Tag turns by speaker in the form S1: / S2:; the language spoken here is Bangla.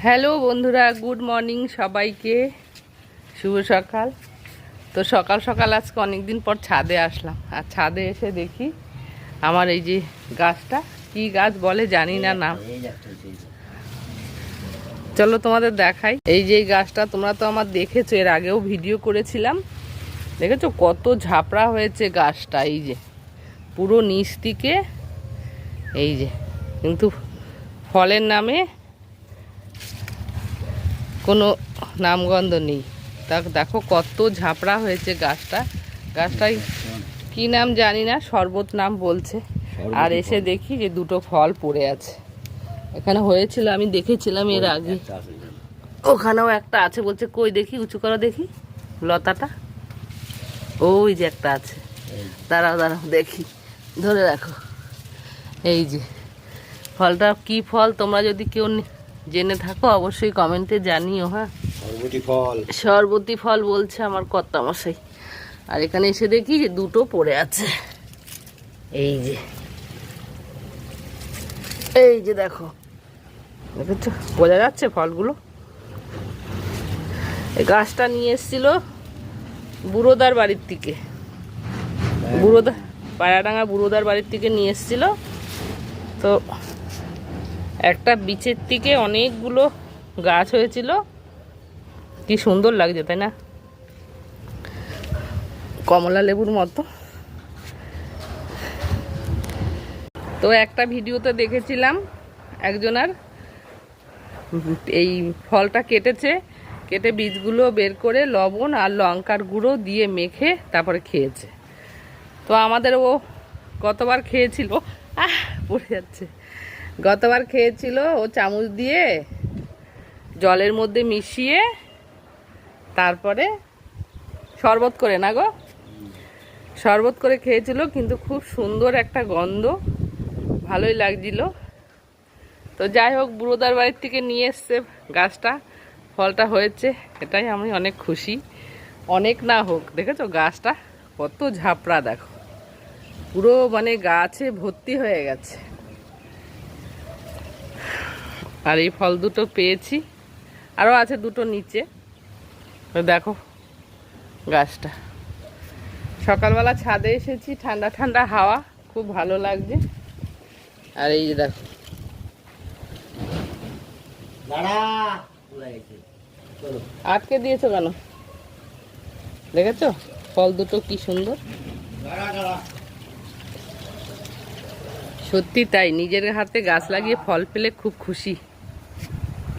S1: হ্যালো বন্ধুরা, গুড মর্নিং সবাইকে, শুভ সকাল। তো সকাল সকাল আজকে অনেক দিন পর ছাদে আসলাম, আর ছাদে এসে দেখি আমার এই যে গাছটা, কি গাছ বলে জানি না নাম, চলো তোমাদের দেখাই। এই যে গাছটা তোমরা তো আমার দেখেছো, এর আগেও ভিডিও করেছিলাম, দেখেছো কত ঝাপড়া হয়েছে গাছটা। এই যে পুরো নিচ থেকে, এই যে, কিন্তু ফলের নামে কোনো নামগন্ধ নেই। দেখো কত ঝাপড়া হয়েছে গাছটা। গাছটাই কি নাম জানি না, শরবত নাম বলছে। আর এসে দেখি যে দুটো ফল পড়ে আছে। এখানে হয়েছিল, আমি দেখেছিলাম এর আগে, ওখানেও একটা আছে বলছে। কই দেখি, উঁচু করো দেখি লতাটা, ওই যে একটা আছে। দাঁড়াও দাঁড়াও দেখি, ধরে রাখো। এই যে ফলটা কি ফল, তোমরা যদি কেউ জেনে থাকো অবশ্যই কমেন্টে জানিও। হ্যাঁ, শরবতী ফল বলছে আমার কর্তামশাই। আর এখানে এসে দেখি যে দুটো পড়ে আছে। এই যে, এই যে দেখো, দেখেছো, বোঝা যাচ্ছে ফলগুলো। এই গাছটা নিয়ে এসেছিল বুড়োদার বাড়ির থেকে, বুড়োদা পায়রাডাঙ্গা বুড়োদার বাড়ির থেকে নিয়ে এসেছিল। তো একটা বীচের থেকে অনেকগুলো গাছ হয়েছিল, কি সুন্দর লাগছে তাই না, কমলা লেবুর মতো। তো একটা ভিডিওতে দেখেছিলাম একজনার এই ফলটা কেটেছে, কেটে বীজগুলো বের করে লবণ আর লঙ্কার গুঁড়ো দিয়ে মেখে তারপরে খেয়েছে। তো আমাদের ও গতবার খেয়েছিল, পড়ে যাচ্ছে, গতবার খেয়েছিল ও চামচ দিয়ে জলের মধ্যে মিশিয়ে তারপরে শরবত করে, না গো, শরবত করে খেয়েছিল। কিন্তু খুব সুন্দর একটা গন্ধ, ভালোই লাগছিল। তো যাই হোক, বুড়োদার বাড়ির থেকে নিয়ে এসছে গাছটা, ফলটা হয়েছে, এটাই আমি অনেক খুশি। অনেক না হোক, দেখেছো গাছটা কত ঝাপড়া, দেখো পুরো মানে গাছে ভর্তি হয়ে গেছে। আর এই ফল দুটো পেয়েছি, আরও আছে দুটো নিচে। দেখো গাছটা, সকালবেলা ছাদে এসেছি, ঠান্ডা ঠান্ডা হাওয়া, খুব ভালো লাগছে। আর এই যে দেখো, আটকে দিয়েছো কেন, দেখেছো ফল দুটো কি সুন্দর। সত্যি তাই, নিজের হাতে গাছ লাগিয়ে ফল পেলে খুব খুশি।